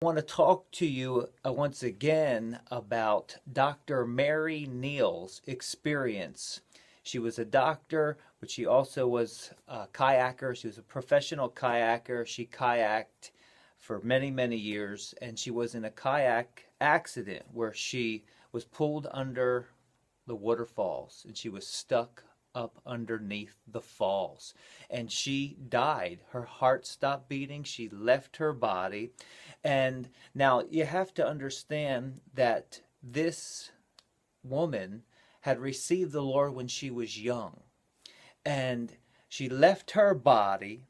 I want to talk to you once again about Dr. Mary Neal's experience. She was a doctor, but she also was a kayaker. She was a professional kayaker. She kayaked for many, many years, and she was in a kayak accident where she was pulled under the waterfalls and she was stuck up underneath the falls and she died. Her heart stopped beating. She left her body. And now you have to understand that this woman had received the Lord when she was young. And she left her body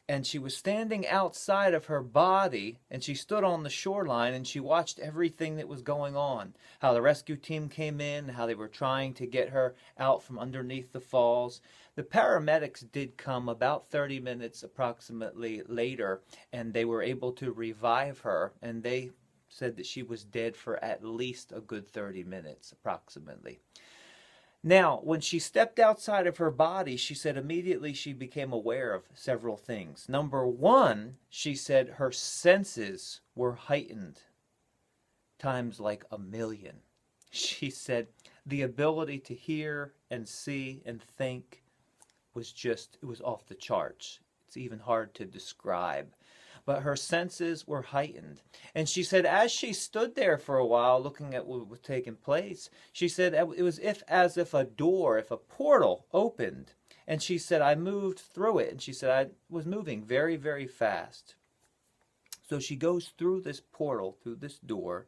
and she was standing outside of her body and she stood on the shoreline and she watched everything that was going on, how the rescue team came in, how they were trying to get her out from underneath the falls. The paramedics did come about 30 minutes approximately later, and they were able to revive her, and they said that she was dead for at least a good 30 minutes approximately. Now, when she stepped outside of her body, she said immediately she became aware of several things. Number one, she said her senses were heightened times like a million. She said the ability to hear and see and think it was off the charts. It's even hard to describe. But her senses were heightened. And she said as she stood there for a while looking at what was taking place, she said it was as if a door, if a portal opened. And she said, I moved through it. And she said, I was moving very, very fast. So she goes through this portal, through this door,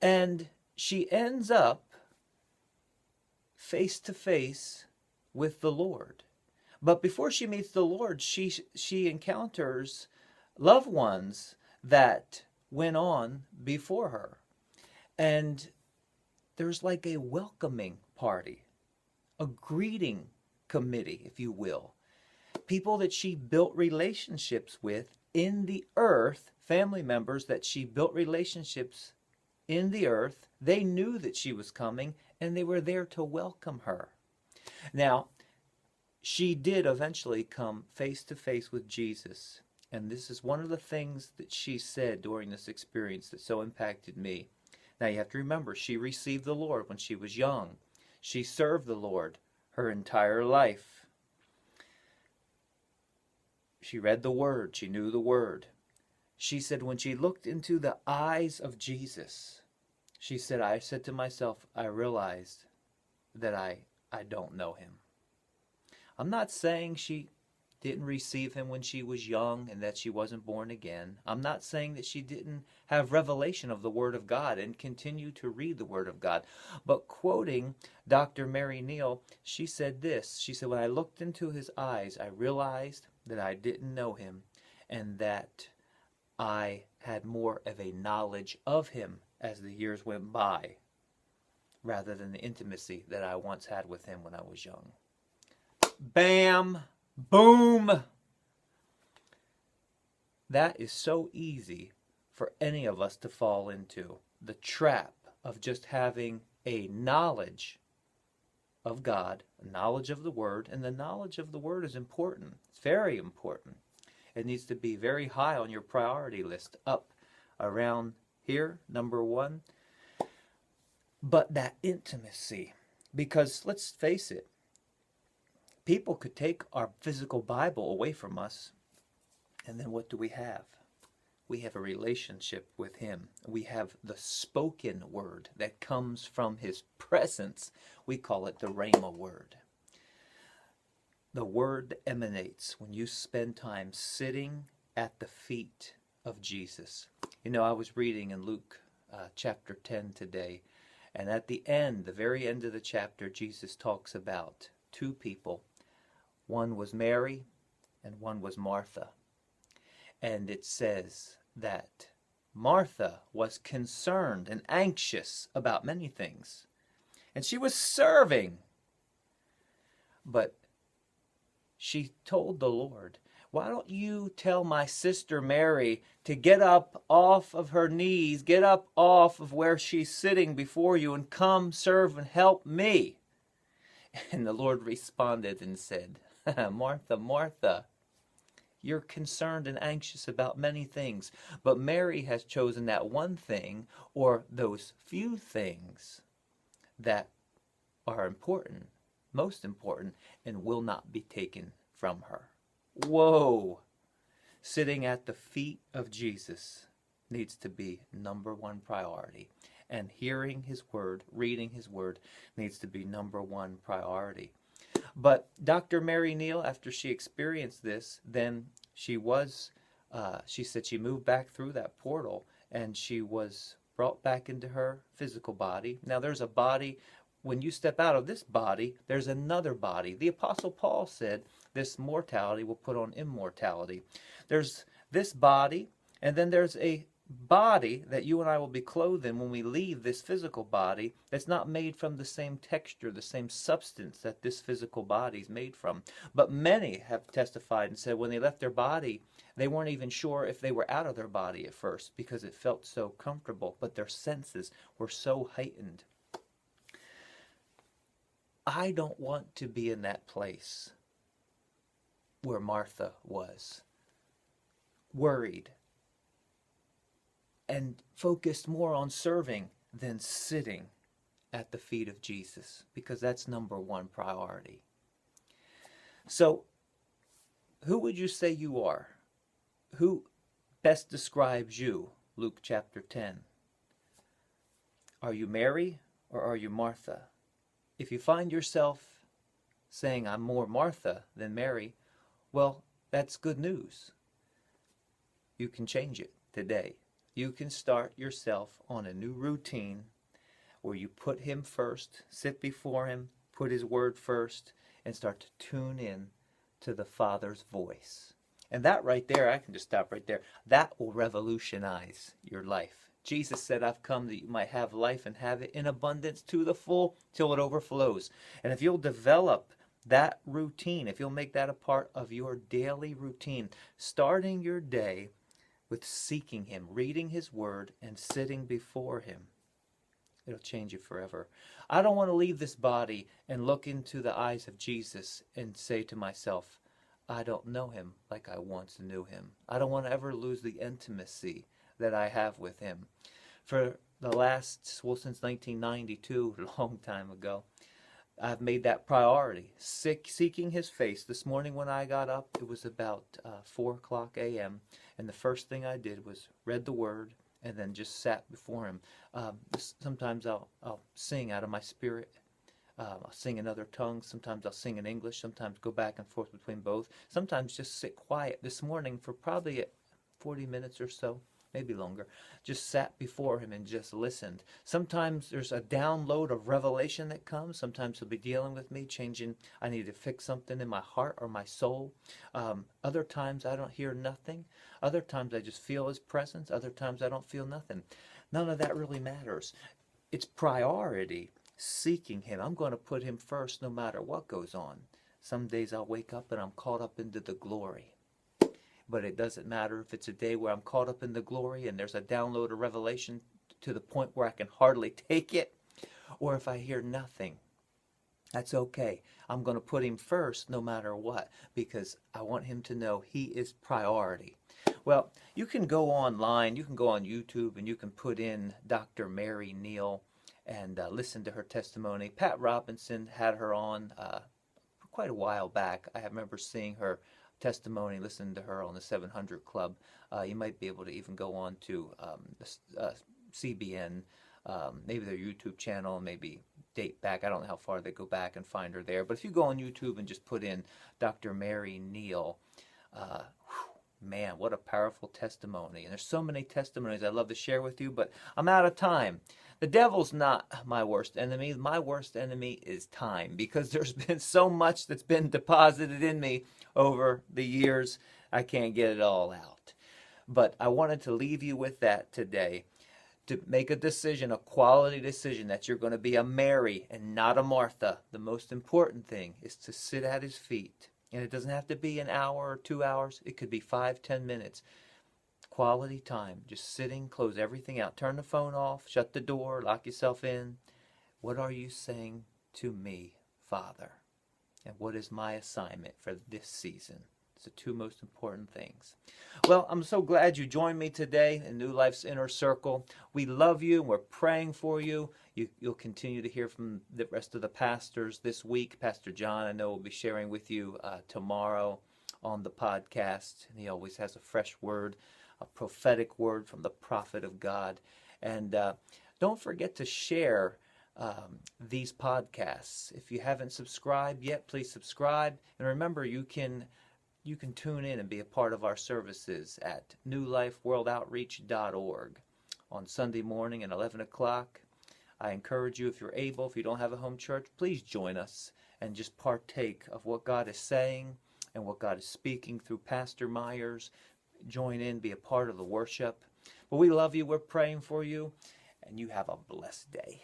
and she ends up face to face with the Lord. But before she meets the Lord, she encounters loved ones that went on before her. And there's like a welcoming party, a greeting committee, if you will. People that she built relationships with in the earth, family members that she built relationships in the earth. They knew that she was coming and they were there to welcome her. Now, she did eventually come face to face with Jesus. And this is one of the things that she said during this experience that so impacted me. Now you have to remember, she received the Lord when she was young. She served the Lord her entire life. She read the Word. She knew the Word. She said when she looked into the eyes of Jesus, she said, I said to myself, I realized that I don't know him. I'm not saying she didn't receive him when she was young and that she wasn't born again. I'm not saying that she didn't have revelation of the Word of God and continue to read the Word of God. But quoting Dr. Mary Neal, she said this. She said, when I looked into his eyes, I realized that I didn't know him and that I had more of a knowledge of him as the years went by rather than the intimacy that I once had with him when I was young. Bam! Boom! That is so easy for any of us to fall into. The trap of just having a knowledge of God, a knowledge of the Word, and the knowledge of the Word is important. It's very important. It needs to be very high on your priority list, up around here, number one. But that intimacy, because let's face it, people could take our physical Bible away from us, and then what do we have? We have a relationship with him. We have the spoken word that comes from his presence. We call it the Rhema word. The word emanates when you spend time sitting at the feet of Jesus. You know, I was reading in Luke chapter 10 today, and at the end, the very end of the chapter, Jesus talks about two people. One was Mary and one was Martha. And it says that Martha was concerned and anxious about many things. And she was serving. But she told the Lord, why don't you tell my sister Mary to get up off of her knees, get up off of where she's sitting before you and come serve and help me? And the Lord responded and said, Martha, Martha, You're concerned and anxious about many things. But Mary has chosen that one thing, or those few things that are important, most important, and will not be taken from her. Whoa! Sitting at the feet of Jesus needs to be number one priority. And hearing his word, reading his word, needs to be number one priority. But Dr. Mary Neal, after she experienced this, then she said she moved back through that portal and she was brought back into her physical body. Now there's a body, when you step out of this body, there's another body. The Apostle Paul said this mortality will put on immortality. There's this body, and then there's a body that you and I will be clothed in when we leave this physical body that's not made from the same texture, the same substance that this physical body is made from. But many have testified and said when they left their body, they weren't even sure if they were out of their body at first because it felt so comfortable, but their senses were so heightened. I don't want to be in that place where Martha was, worried and focused more on serving than sitting at the feet of Jesus, because that's number one priority. So, who would you say you are? Who best describes you? Luke chapter 10. Are you Mary or are you Martha? If you find yourself saying, I'm more Martha than Mary, well, that's good news. You can change it today. You can start yourself on a new routine where you put him first, sit before him, put his word first, and start to tune in to the Father's voice. And that right there, I can just stop right there. That will revolutionize your life. Jesus said, I've come that you might have life and have it in abundance to the full till it overflows. And if you'll develop that routine, if you'll make that a part of your daily routine, starting your day with seeking him, reading his word, and sitting before him, it'll change you forever. I don't want to leave this body and look into the eyes of Jesus and say to myself, I don't know him like I once knew him. I don't want to ever lose the intimacy that I have with him. For the last, since 1992, a long time ago, I've made that priority, seeking his face. This morning when I got up, it was about 4 o'clock a.m., and the first thing I did was read the word and then just sat before him. Sometimes I'll sing out of my spirit. I'll sing in other tongues. Sometimes I'll sing in English. Sometimes go back and forth between both. Sometimes just sit quiet. This morning for probably 40 minutes or so, maybe longer, just sat before him and just listened. Sometimes there's a download of revelation that comes. Sometimes he'll be dealing with me, changing. I need to fix something in my heart or my soul. Other times I don't hear nothing. Other times I just feel his presence. Other times I don't feel nothing. None of that really matters. It's priority, seeking him. I'm going to put him first no matter what goes on. Some days I'll wake up and I'm caught up into the glory. But it doesn't matter if it's a day where I'm caught up in the glory and there's a download of revelation to the point where I can hardly take it, or if I hear nothing. That's okay. I'm going to put him first no matter what, because I want him to know he is priority. Well, you can go online, you can go on YouTube, and you can put in Dr. Mary Neal and listen to her testimony. Pat Robinson had her on quite a while back. I remember seeing her testimony, listening to her on the 700 Club. You might be able to even go on to CBN, maybe their YouTube channel, maybe date back. I don't know how far they go back and find her there. But if you go on YouTube and just put in Dr. Mary Neal, man, what a powerful testimony. And there's so many testimonies I'd love to share with you, but I'm out of time. The devil's not my worst enemy. My worst enemy is time, because there's been so much that's been deposited in me over the years. I can't get it all out. But I wanted to leave you with that today, to make a decision, a quality decision, that you're going to be a Mary and not a Martha. The most important thing is to sit at his feet. And it doesn't have to be an hour or 2 hours. It could be 5-10 minutes. Quality time, just sitting, close everything out, turn the phone off, shut the door, lock yourself in. What are you saying to me, Father? And what is my assignment for this season? It's the two most important things. Well, I'm so glad you joined me today in New Life's Inner Circle. We love you and we're praying for you. You'll continue to hear from the rest of the pastors this week. Pastor John, I know, will be sharing with you tomorrow on the podcast. And he always has a fresh word, a prophetic word from the prophet of God. And don't forget to share these podcasts. If you haven't subscribed yet, please subscribe. And remember, you can tune in and be a part of our services at newlifeworldoutreach.org on Sunday morning at 11 o'clock. I encourage you, if you're able, if you don't have a home church, please join us and just partake of what God is saying and what God is speaking through Pastor Myers. Join in, be a part of the worship. But we love you, we're praying for you, and you have a blessed day.